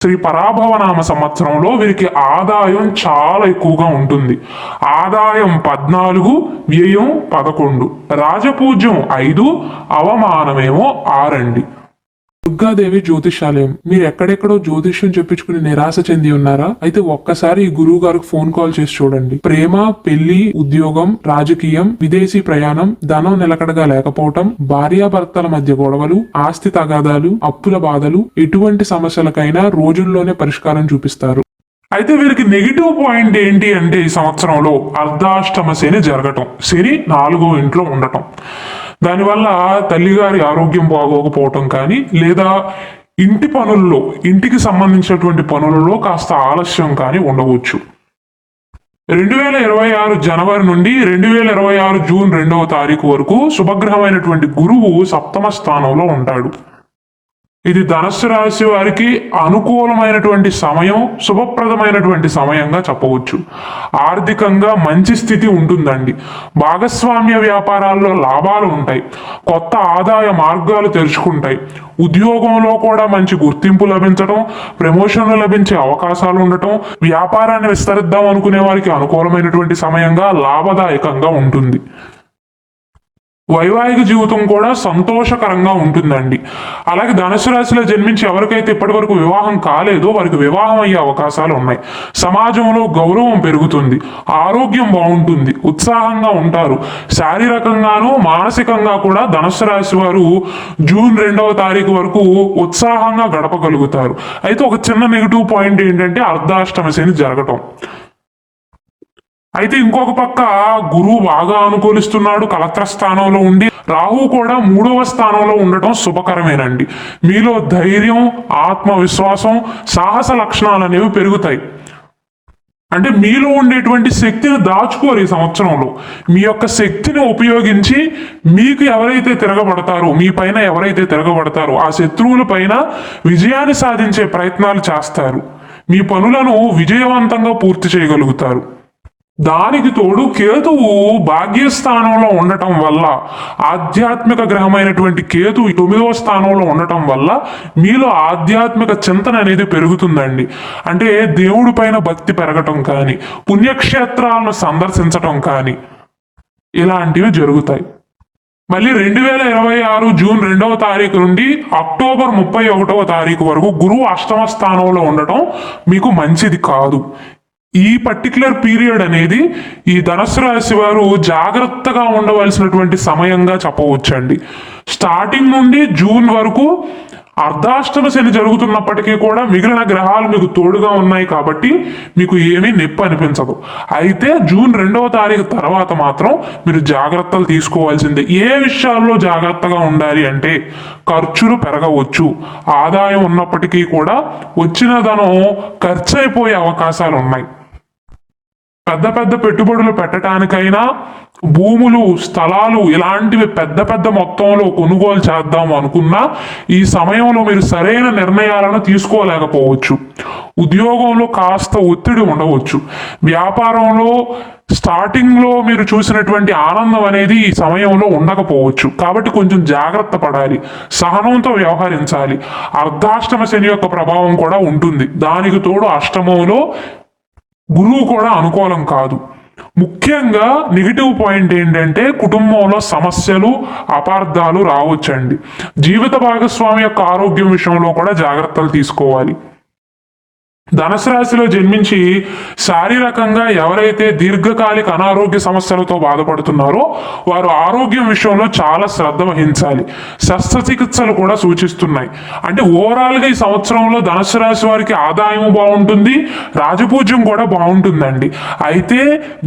శ్రీ పరాభవనామ సంవత్సరంలో వీరికి ఆదాయం చాలా ఎక్కువగా ఉంటుంది. ఆదాయం 14, వ్యయం 11, రాజపూజ్యం 5, అవమానమేమో 6 దుర్గాదేవి జ్యోతిషాలయం. మీరు ఎక్కడెక్కడో జ్యోతిష్యం చెప్పించుకుని నిరాశ చెంది ఉన్నారా? అయితే ఒక్కసారి ఈ గురువు గారికి ఫోన్ కాల్ చేసి చూడండి. ప్రేమ, పెళ్లి, ఉద్యోగం, రాజకీయం, విదేశీ ప్రయాణం, ధనం నిలకడగా లేకపోవటం, భార్యాభర్తల మధ్య గొడవలు, ఆస్తి తగాదాలు, అప్పుల బాధలు, ఎటువంటి సమస్యలకైనా రోజుల్లోనే పరిష్కారం చూపిస్తారు. అయితే వీరికి నెగిటివ్ పాయింట్ ఏంటి అంటే ఈ సంవత్సరంలో అర్ధాష్టమ శని జరగటం, శని 4వ ఇంట్లో ఉండటం. దానివల్ల తల్లిగారి ఆరోగ్యం బాగోకపోవటం కానీ, లేదా ఇంటి పనుల్లో, ఇంటికి సంబంధించినటువంటి పనులలో కాస్త ఆలస్యం కానీ ఉండవచ్చు. 2026 జనవరి నుండి 2026 జూన్ 2వ తారీఖు వరకు శుభగ్రహమైనటువంటి గురువు 7వ స్థానంలో ఉంటాడు. ఇది ధనుస్సు రాశి వారికి అనుకూలమైనటువంటి సమయం, శుభప్రదమైనటువంటి సమయంగా చెప్పవచ్చు. ఆర్థికంగా మంచి స్థితి ఉంటుందండి. భాగస్వామ్య వ్యాపారాల్లో లాభాలు ఉంటాయి. కొత్త ఆదాయ మార్గాలు తెరుచుకుంటాయి. ఉద్యోగంలో కూడా మంచి గుర్తింపు లభించడం, ప్రమోషన్లు లభించే అవకాశాలు ఉండటం, వ్యాపారాన్ని విస్తరిద్దాం అనుకునే వారికి అనుకూలమైనటువంటి సమయంగా, లాభదాయకంగా ఉంటుంది. వైవాహిక జీవితం కూడా సంతోషకరంగా ఉంటుందండి. అలాగే ధనుసు రాశిలో జన్మించి ఎవరికైతే ఇప్పటి వరకు వివాహం కాలేదో వారికి వివాహం అయ్యే అవకాశాలు ఉన్నాయి. సమాజంలో గౌరవం పెరుగుతుంది. ఆరోగ్యం బాగుంటుంది. ఉత్సాహంగా ఉంటారు. శారీరకంగానూ మానసికంగా కూడా ధనుసు రాశి వారు జూన్ 2వ తారీఖు వరకు ఉత్సాహంగా గడపగలుగుతారు. అయితే ఒక చిన్న నెగిటివ్ పాయింట్ ఏంటంటే అర్ధాష్టమ శని జరగటం. అయితే ఇంకొక పక్క గురువు బాగా అనుకూలిస్తున్నాడు, కలత్ర స్థానంలో ఉండి. రాహు కూడా 3వ స్థానంలో ఉండటం శుభకరమేనండి. మీలో ధైర్యం, ఆత్మవిశ్వాసం, సాహస లక్షణాలు అనేవి పెరుగుతాయి. అంటే మీలో ఉండేటువంటి శక్తిని దాచుకోరు ఈ సంవత్సరంలో. మీ యొక్క శక్తిని ఉపయోగించి మీకు ఎవరైతే తిరగబడతారో, మీ పైన ఎవరైతే తిరగబడతారో ఆ శత్రువుల పైన విజయాన్ని సాధించే ప్రయత్నాలు చేస్తారు. మీ పనులను విజయవంతంగా పూర్తి చేయగలుగుతారు. దానికి తోడు కేతువు భాగ్యస్థానంలో ఉండటం వల్ల, ఆధ్యాత్మిక గ్రహమైనటువంటి కేతు 9వ స్థానంలో ఉండటం వల్ల మీలో ఆధ్యాత్మిక చింతన అనేది పెరుగుతుందండి. అంటే దేవుడి పైన భక్తి పెరగటం కానీ, పుణ్యక్షేత్రాలను సందర్శించటం కానీ ఇలాంటివి జరుగుతాయి. మళ్ళీ 2026 జూన్ 2వ తారీఖు నుండి అక్టోబర్ 31వ తారీఖు వరకు గురువు 8వ స్థానంలో ఉండటం మీకు మంచిది కాదు. ఈ పర్టికులర్ పీరియడ్ అనేది ఈ ధనుస్సు రాశి వారు జాగ్రత్తగా ఉండవలసినటువంటి సమయంగా చెప్పవచ్చండి. స్టార్టింగ్ నుండి జూన్ వరకు అర్ధాష్టమ శని జరుగుతున్నప్పటికీ కూడా మిగిలిన గ్రహాలు మీకు తోడుగా ఉన్నాయి కాబట్టి మీకు ఏమీ నొప్పి అనిపించదు. అయితే జూన్ 2వ తారీఖు తర్వాత మాత్రం మీరు జాగ్రత్తలు తీసుకోవాల్సిందే. ఏ విషయాల్లో జాగ్రత్తగా ఉండాలి అంటే, ఖర్చులు పెరగవచ్చు. ఆదాయం ఉన్నప్పటికీ కూడా వచ్చిన ధనం ఖర్చు అయిపోయే అవకాశాలు ఉన్నాయి. పెద్ద పెద్ద పెట్టుబడులు పెట్టడానికైనా, భూములు, స్థలాలు ఇలాంటివి పెద్ద పెద్ద మొత్తంలో కొనుగోలు చేద్దాం అనుకున్నా ఈ సమయంలో మీరు సరైన నిర్ణయాలను తీసుకోలేకపోవచ్చు. ఉద్యోగంలో కాస్త ఒత్తిడి ఉండవచ్చు. వ్యాపారంలో స్టార్టింగ్లో మీరు చూసినటువంటి ఆనందం అనేది ఈ సమయంలో ఉండకపోవచ్చు. కాబట్టి కొంచెం జాగ్రత్త పడాలి, సహనంతో వ్యవహరించాలి. అర్ధాష్టమ శని యొక్క ప్రభావం కూడా ఉంటుంది. దానికి తోడు అష్టమంలో గురువు కూడా అనుకూలం కాదు. ముఖ్యంగా నెగిటివ్ పాయింట్ ఏంటంటే కుటుంబంలో సమస్యలు, అపార్థాలు రావచ్చండి. జీవిత భాగస్వామి యొక్క ఆరోగ్యం విషయంలో కూడా జాగ్రత్తలు తీసుకోవాలి. ధనుసు రాశిలో జన్మించి శారీరకంగా ఎవరైతే దీర్ఘకాలిక అనారోగ్య సమస్యలతో బాధపడుతున్నారో వారు ఆరోగ్యం విషయంలో చాలా శ్రద్ధ వహించాలి. శస్త్రచికిత్సలు కూడా సూచిస్తున్నాయి. అంటే ఓవరాల్గా ఈ సంవత్సరంలో ధనుసు రాశి వారికి ఆదాయం బాగుంటుంది, రాజపూజ్యం కూడా బాగుంటుందండి. అయితే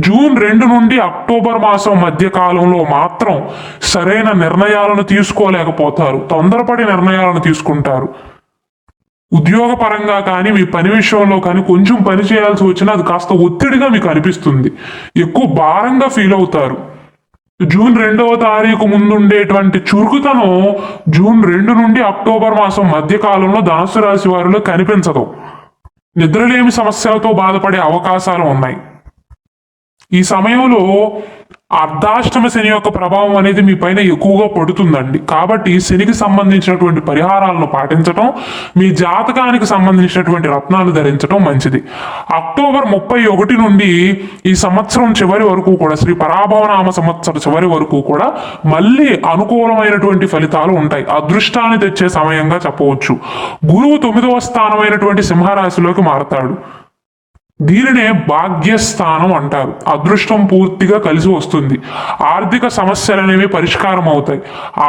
జూన్ 2 నుండి అక్టోబర్ మాసం మధ్య కాలంలో మాత్రం సరైన నిర్ణయాలను తీసుకోలేకపోతారు. తొందరపడి నిర్ణయాలను తీసుకుంటారు. ఉద్యోగపరంగా కానీ, మీ పని విషయంలో కానీ కొంచెం పని చేయాల్సి వచ్చినా అది కాస్త ఒత్తిడిగా మీకు అనిపిస్తుంది. ఎక్కువ భారంగా ఫీల్ అవుతారు. జూన్ 2వ తారీఖు ముందుండేటువంటి చురుకుతనం జూన్ 2 నుండి అక్టోబర్ మాసం మధ్య కాలంలో ధనుస్సు రాశి వారిలో కనిపించదు. నిద్రలేమి సమస్యలతో బాధపడే అవకాశాలు ఉన్నాయి. ఈ సమయంలో అర్ధాష్టమ శని యొక్క ప్రభావం అనేది మీ పైన ఎక్కువగా పడుతుందండి. కాబట్టి శనికి సంబంధించినటువంటి పరిహారాలను పాటించటం, మీ జాతకానికి సంబంధించినటువంటి రత్నాలు ధరించడం మంచిది. అక్టోబర్ 31 నుండి ఈ సంవత్సరం చివరి వరకు కూడా, శ్రీ పరాభవనామ సంవత్సరం చివరి వరకు కూడా మళ్ళీ అనుకూలమైనటువంటి ఫలితాలు ఉంటాయి. అదృష్టాన్ని తెచ్చే సమయంగా చెప్పవచ్చు. గురువు 9వ స్థానమైనటువంటి సింహరాశిలోకి మారతాడు. దీనినే భాగ్యస్థానం అంటారు. అదృష్టం పూర్తిగా కలిసి వస్తుంది. ఆర్థిక సమస్యలు అనేవి పరిష్కారం అవుతాయి.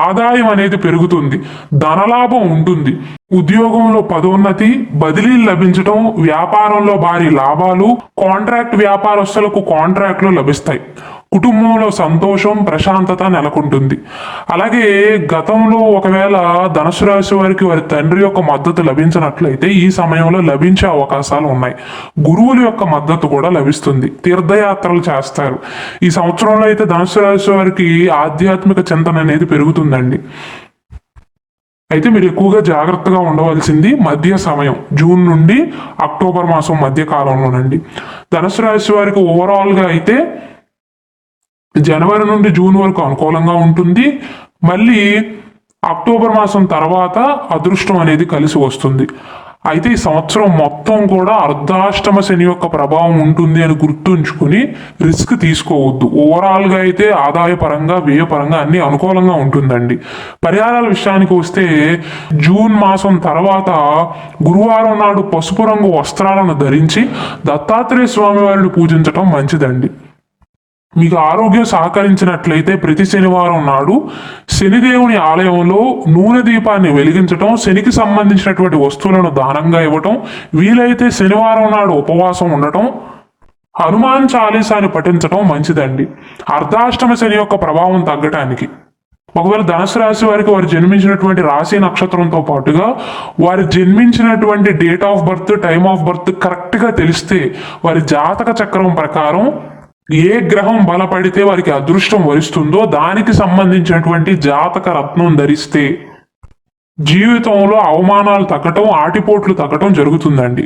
ఆదాయం అనేది పెరుగుతుంది. ధనలాభం ఉంటుంది. ఉద్యోగంలో పదోన్నతి, బదిలీలు లభించడం, వ్యాపారంలో భారీ లాభాలు, కాంట్రాక్ట్ వ్యాపారస్తులకు కాంట్రాక్ట్లు లభిస్తాయి. కుటుంబంలో సంతోషం, ప్రశాంతత నెలకొంటుంది. అలాగే గతంలో ఒకవేళ ధనుసు రాశి వారికి వారి తండ్రి యొక్క మద్దతు లభించినట్లయితే ఈ సమయంలో లభించే అవకాశాలు ఉన్నాయి. గురువుల యొక్క మద్దతు కూడా లభిస్తుంది. తీర్థయాత్రలు చేస్తారు. ఈ సంవత్సరంలో అయితే ధనుసు రాశి వారికి ఆధ్యాత్మిక చింతన అనేది పెరుగుతుందండి. అయితే మీరు ఎక్కువగా జాగ్రత్తగా ఉండవలసింది మధ్య సమయం, జూన్ నుండి అక్టోబర్ మాసం మధ్య కాలంలోనండి. ధనుసు రాశి వారికి ఓవరాల్గా అయితే జనవరి నుండి జూన్ వరకు అనుకూలంగా ఉంటుంది. మళ్ళీ అక్టోబర్ మాసం తర్వాత అదృష్టం అనేది కలిసి వస్తుంది. అయితే ఈ సంవత్సరం మొత్తం కూడా అర్ధాష్టమ శని యొక్క ప్రభావం ఉంటుంది అని గుర్తుంచుకుని రిస్క్ తీసుకోవద్దు. ఓవరాల్గా అయితే ఆదాయపరంగా, వ్యయపరంగా అన్ని అనుకూలంగా ఉంటుందండి. పరిహారాల విషయానికి వస్తే జూన్ మాసం తర్వాత గురువారం నాడు పసుపు రంగు వస్త్రాలను ధరించి దత్తాత్రేయ స్వామి వారిని పూజించటం మంచిదండి. మీకు ఆరోగ్యం సహకరించినట్లయితే ప్రతి శనివారం నాడు శనిదేవుని ఆలయంలో నూనె దీపాన్ని వెలిగించటం, శనికి సంబంధించినటువంటి వస్తువులను దానంగా ఇవ్వటం, వీలైతే శనివారం నాడు ఉపవాసం ఉండటం, హనుమాన్ చాలీసాని పఠించటం మంచిదండి అర్ధాష్టమ శని యొక్క ప్రభావం తగ్గటానికి. ఒకవేళ ధనుసు రాశి వారికి వారు జన్మించినటువంటి రాశి నక్షత్రంతో పాటుగా వారు జన్మించినటువంటి date of birth, time of birth కరెక్ట్గా తెలిస్తే వారి జాతక చక్రం ప్రకారం ఏ గ్రహం బలపడితే వారికి అదృష్టం వరిస్తుందో దానికి సంబంధించినటువంటి జాతక రత్నం ధరిస్తే జీవితంలో అవమానాలు తగ్గటం, ఆటిపోట్లు తగ్గటం జరుగుతుందండి.